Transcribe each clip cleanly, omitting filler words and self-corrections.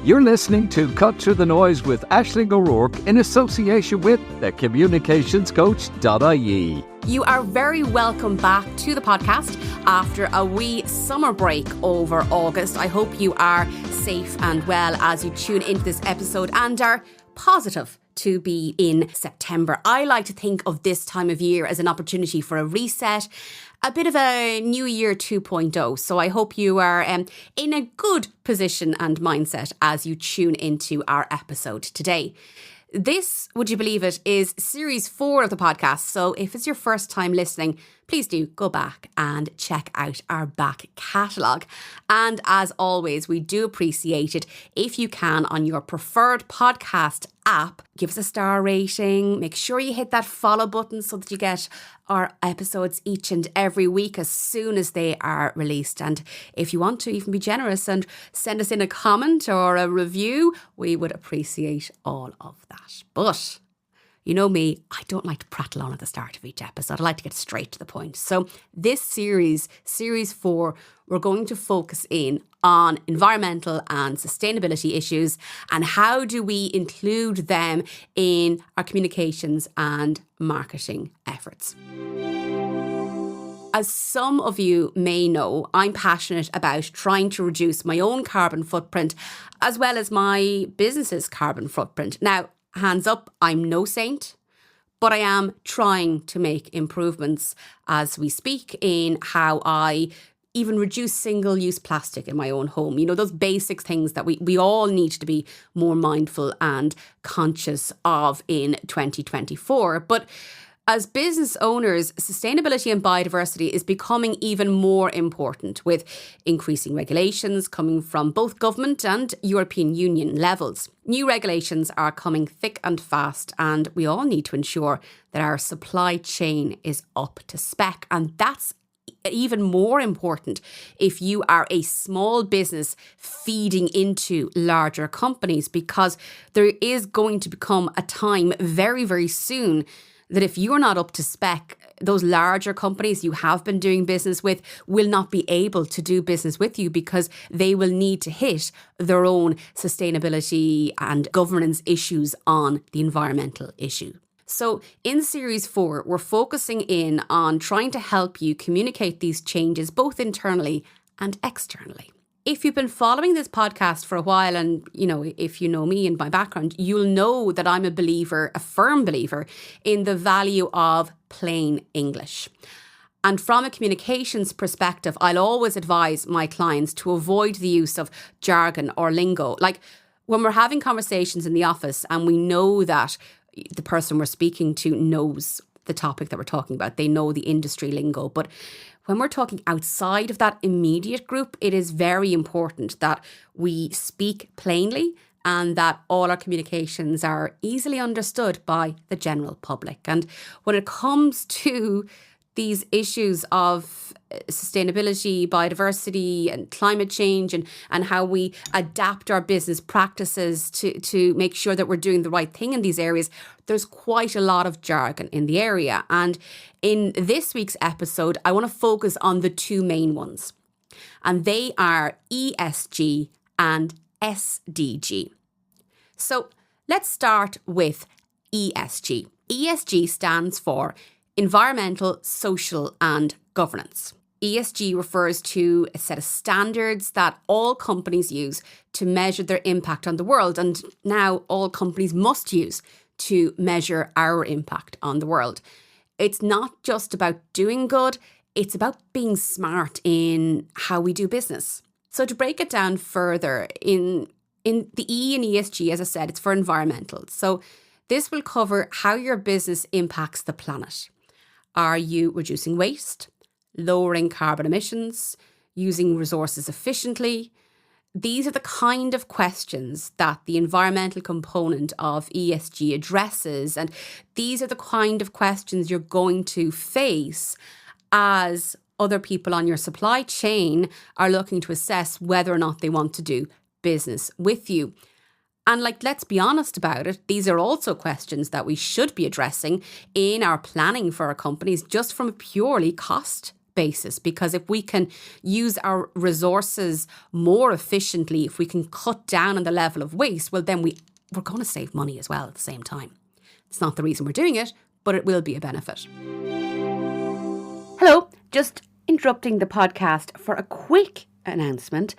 You're listening to Cut Through the Noise with Aisling O'Rourke in association with thecommunicationscoach.ie. You are very welcome back to the podcast after a wee summer break over August. I hope you are safe and well as you tune into this episode and are positive to be in September. I like to think of this time of year as an opportunity for a reset, a bit of a New Year 2.0. So I hope you are in a good position and mindset as you tune into our episode today. This, would you believe it, is series 4 of the podcast. So if it's your first time listening, please do go back and check out our back catalogue. And as always, we do appreciate it if you can on your preferred podcast app. Give us a star rating. Make sure you hit that follow button so that you get our episodes each and every week as soon as they are released. And if you want to even be generous and send us in a comment or a review, we would appreciate all of that. But you know me, I don't like to prattle on at the start of each episode. I like to get straight to the point. So this series 4, we're going to focus in on environmental and sustainability issues and how do we include them in our communications and marketing efforts. As some of you may know, I'm passionate about trying to reduce my own carbon footprint as well as my business's carbon footprint. Now, hands up, I'm no saint, but I am trying to make improvements as we speak in how I even reduce single-use plastic in my own home. You know, those basic things that we all need to be more mindful and conscious of in 2024. But as business owners, sustainability and biodiversity is becoming even more important with increasing regulations coming from both government and European Union levels. New regulations are coming thick and fast, and we all need to ensure that our supply chain is up to spec. And that's even more important if you are a small business feeding into larger companies, because there is going to become a time very, very soon that if you're not up to spec, those larger companies you have been doing business with will not be able to do business with you because they will need to hit their own sustainability and governance issues on the environmental issue. So in Series 4, we're focusing in on trying to help you communicate these changes both internally and externally. If you've been following this podcast for a while and, you know, if you know me and my background, you'll know that I'm a firm believer in the value of plain English. And from a communications perspective, I'll always advise my clients to avoid the use of jargon or lingo. Like when we're having conversations in the office and we know that the person we're speaking to knows the topic that we're talking about, they know the industry lingo, but when we're talking outside of that immediate group, it is very important that we speak plainly and that all our communications are easily understood by the general public. And when it comes to these issues of sustainability, biodiversity and climate change and how we adapt our business practices to make sure that we're doing the right thing in these areas, there's quite a lot of jargon in the area. And in this week's episode, I want to focus on the 2 main ones. And they are ESG and SDG. So let's start with ESG. ESG stands for Environmental, Social and Governance. ESG refers to a set of standards that all companies use to measure their impact on the world, and now all companies must use to measure our impact on the world. It's not just about doing good, it's about being smart in how we do business. So to break it down further, in the E in ESG, as I said, it's for environmental. So this will cover how your business impacts the planet. Are you reducing waste, lowering carbon emissions, using resources efficiently? These are the kind of questions that the environmental component of ESG addresses, and these are the kind of questions you're going to face as other people on your supply chain are looking to assess whether or not they want to do business with you. And let's be honest about it, these are also questions that we should be addressing in our planning for our companies just from a purely cost basis, because if we can use our resources more efficiently, if we can cut down on the level of waste, well, then we're going to save money as well at the same time. It's not the reason we're doing it, but it will be a benefit. Hello, just interrupting the podcast for a quick announcement.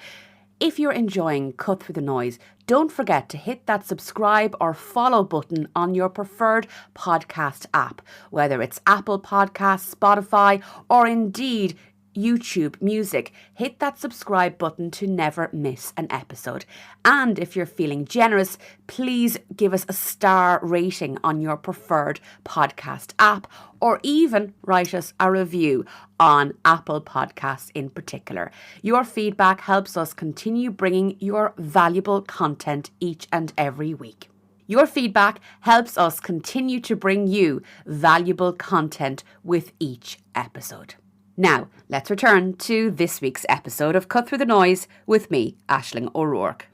If you're enjoying Cut Through the Noise, don't forget to hit that subscribe or follow button on your preferred podcast app, whether it's Apple Podcasts, Spotify, or indeed YouTube Music. Hit that subscribe button to never miss an episode. And if you're feeling generous, please give us a star rating on your preferred podcast app, or even write us a review on Apple Podcasts in particular. Your feedback helps us continue bringing your valuable content each and every week. Your feedback helps us continue to bring you valuable content with each episode. Now, let's return to this week's episode of Cut Through the Noise with me, Aisling O'Rourke.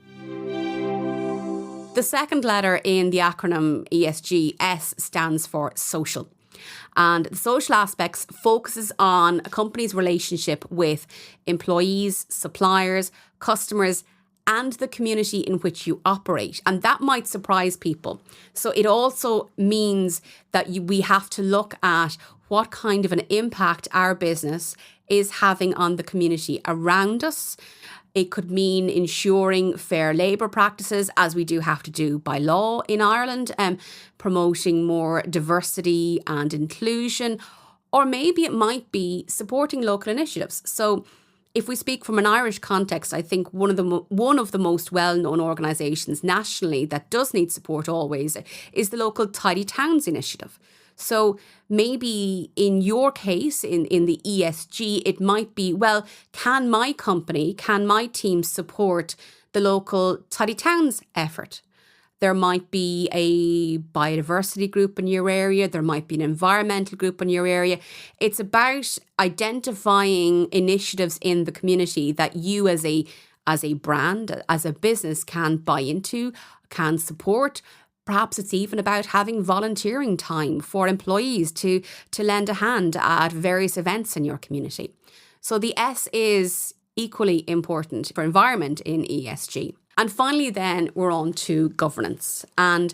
The second letter in the acronym ESG, S, stands for social. And the social aspects focuses on a company's relationship with employees, suppliers, customers, and the community in which you operate. And that might surprise people. So it also means that we have to look at what kind of an impact our business is having on the community around us. It could mean ensuring fair labour practices, as we do have to do by law in Ireland, promoting more diversity and inclusion, or maybe it might be supporting local initiatives. So if we speak from an Irish context, I think one of the most well-known organisations nationally that does need support always is the local Tidy Towns initiative. So maybe in your case, in the ESG, it might be, well, can my team support the local Tidy Towns effort? There might be a biodiversity group in your area. There might be an environmental group in your area. It's about identifying initiatives in the community that you as a brand, as a business can buy into, can support. Perhaps it's even about having volunteering time for employees to lend a hand at various events in your community. So the S is equally important for environment in ESG. And finally, then we're on to governance. And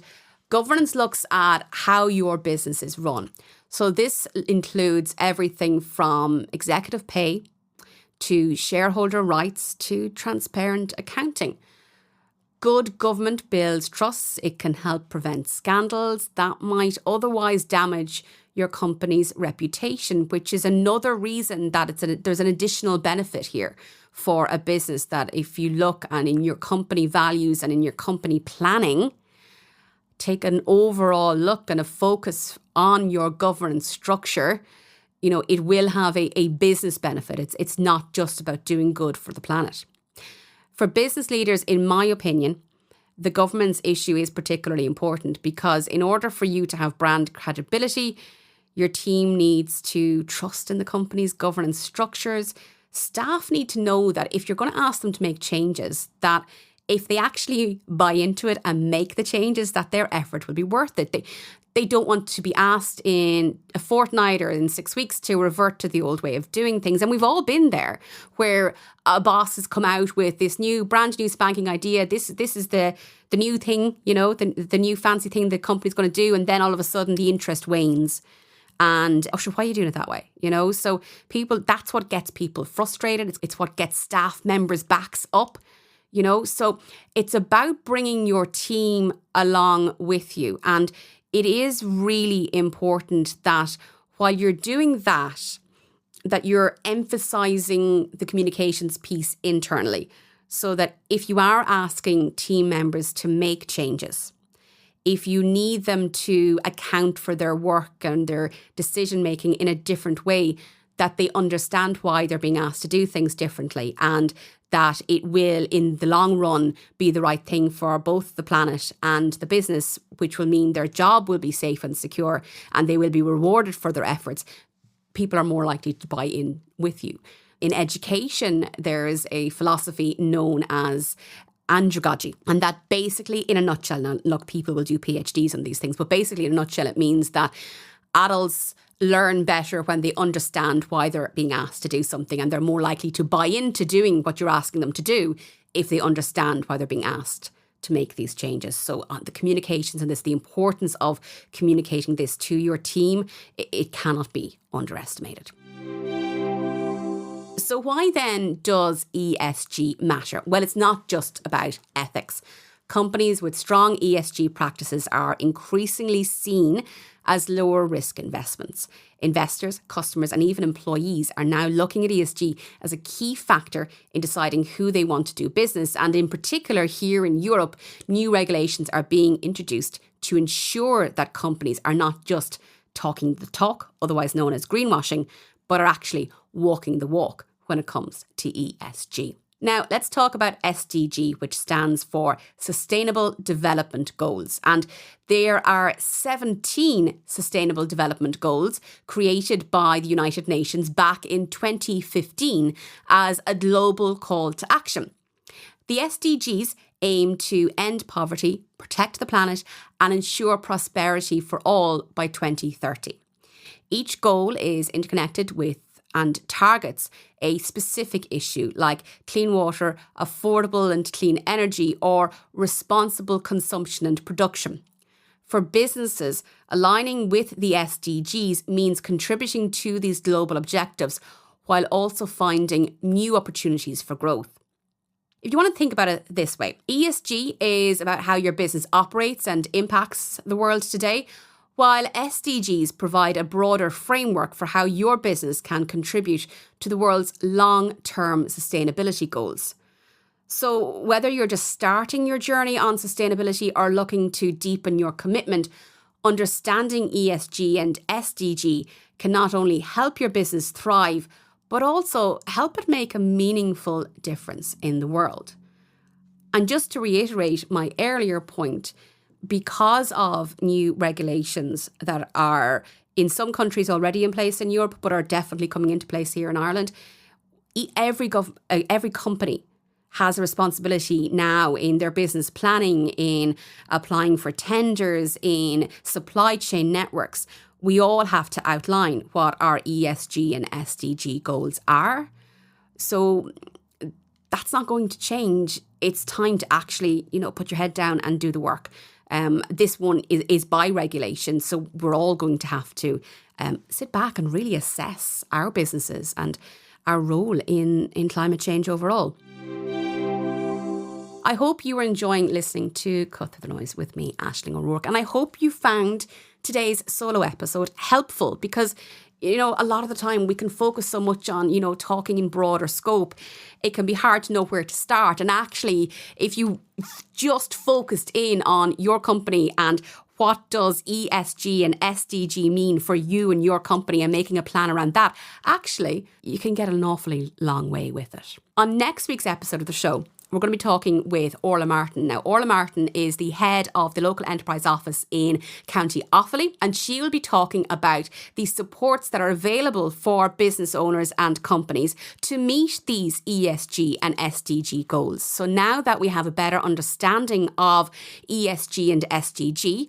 governance looks at how your business is run. So this includes everything from executive pay to shareholder rights to transparent accounting. Good government builds trusts. It can help prevent scandals that might otherwise damage your company's reputation, which is another reason that there's an additional benefit here for a business, that if you look and in your company values and in your company planning, take an overall look and a focus on your governance structure, it will have a business benefit. It's not just about doing good for the planet. For business leaders, in my opinion, the governance issue is particularly important, because in order for you to have brand credibility, your team needs to trust in the company's governance structures. Staff need to know that if you're going to ask them to make changes, that if they actually buy into it and make the changes, that their effort will be worth it. They don't want to be asked in a fortnight or in 6 weeks to revert to the old way of doing things. And we've all been there, where a boss has come out with this brand new spanking idea. This is the new thing, the new fancy thing the company's going to do. And then all of a sudden the interest wanes. And, why are you doing it that way? So that's what gets people frustrated. It's what gets staff members' backs up. So it's about bringing your team along with you. And it is really important that while you're doing that you're emphasizing the communications piece internally, so that if you are asking team members to make changes, if you need them to account for their work and their decision-making in a different way, that they understand why they're being asked to do things differently, and that it will, in the long run, be the right thing for both the planet and the business, which will mean their job will be safe and secure and they will be rewarded for their efforts. People are more likely to buy in with you. In education, there's a philosophy known as andragogy. And that basically, in a nutshell, now look, people will do PhDs on these things, but basically in a nutshell, it means that Adults learn better when they understand why they're being asked to do something, and they're more likely to buy into doing what you're asking them to do if they understand why they're being asked to make these changes. So the communications and the importance of communicating this to your team, it cannot be underestimated. So why then does ESG matter? Well, it's not just about ethics. Companies with strong ESG practices are increasingly seen as lower risk investments. Investors, customers, and even employees are now looking at ESG as a key factor in deciding who they want to do business. And in particular, here in Europe, new regulations are being introduced to ensure that companies are not just talking the talk, otherwise known as greenwashing, but are actually walking the walk when it comes to ESG. Now, let's talk about SDG, which stands for Sustainable Development Goals. And there are 17 Sustainable Development Goals created by the United Nations back in 2015 as a global call to action. The SDGs aim to end poverty, protect the planet, and ensure prosperity for all by 2030. Each goal is interconnected with and targets a specific issue like clean water, affordable and clean energy, or responsible consumption and production. For businesses, aligning with the SDGs means contributing to these global objectives while also finding new opportunities for growth. If you want to think about it this way, ESG is about how your business operates and impacts the world today, while SDGs provide a broader framework for how your business can contribute to the world's long-term sustainability goals. So whether you're just starting your journey on sustainability or looking to deepen your commitment, understanding ESG and SDG can not only help your business thrive, but also help it make a meaningful difference in the world. And just to reiterate my earlier point, because of new regulations that are in some countries already in place in Europe, but are definitely coming into place here in Ireland, every company has a responsibility now in their business planning, in applying for tenders, in supply chain networks. We all have to outline what our ESG and SDG goals are. So that's not going to change. It's time to actually, put your head down and do the work. This one is by regulation, so we're all going to have to sit back and really assess our businesses and our role in climate change overall. I hope you are enjoying listening to Cut Through the Noise with me, Aisling O'Rourke, and I hope you found today's solo episode helpful because a lot of the time we can focus so much on, talking in broader scope. It can be hard to know where to start. And actually, if you just focused in on your company and what does ESG and SDG mean for you and your company and making a plan around that, actually, you can get an awfully long way with it. On next week's episode of the show, we're going to be talking with Orla Martin. Now, Orla Martin is the head of the local enterprise office in County Offaly, and she will be talking about the supports that are available for business owners and companies to meet these ESG and SDG goals. So now that we have a better understanding of ESG and SDG,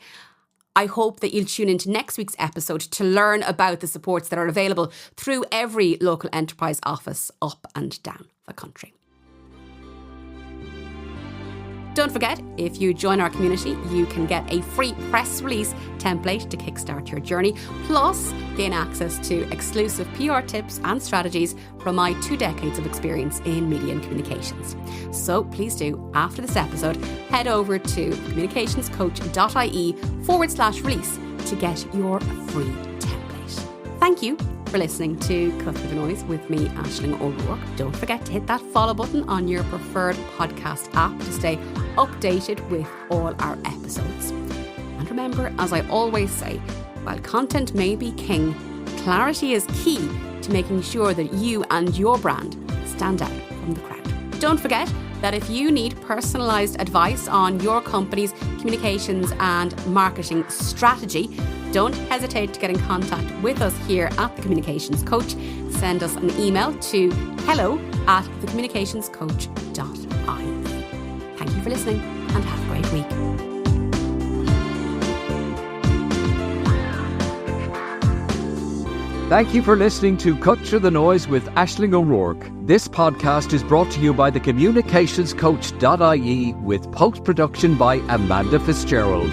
I hope that you'll tune into next week's episode to learn about the supports that are available through every local enterprise office up and down the country. Don't forget, if you join our community, you can get a free press release template to kickstart your journey, plus gain access to exclusive PR tips and strategies from my 2 decades of experience in media and communications. So please do, after this episode, head over to communicationscoach.ie/release to get your free template. Thank you for listening to Cut Through the Noise with me, Aisling O'Rourke. Don't forget to hit that follow button on your preferred podcast app to stay updated with all our episodes. And remember, as I always say, while content may be king, clarity is key to making sure that you and your brand stand out from the crowd. Don't forget that if you need personalised advice on your company's communications and marketing strategy, don't hesitate to get in contact with us here at The Communications Coach. Send us an email to hello@thecommunicationscoach.ie. Thank you for listening and have a great week. Thank you for listening to Cut Through the Noise with Aisling O'Rourke. This podcast is brought to you by the communicationscoach.ie with post-production by Amanda Fitzgerald.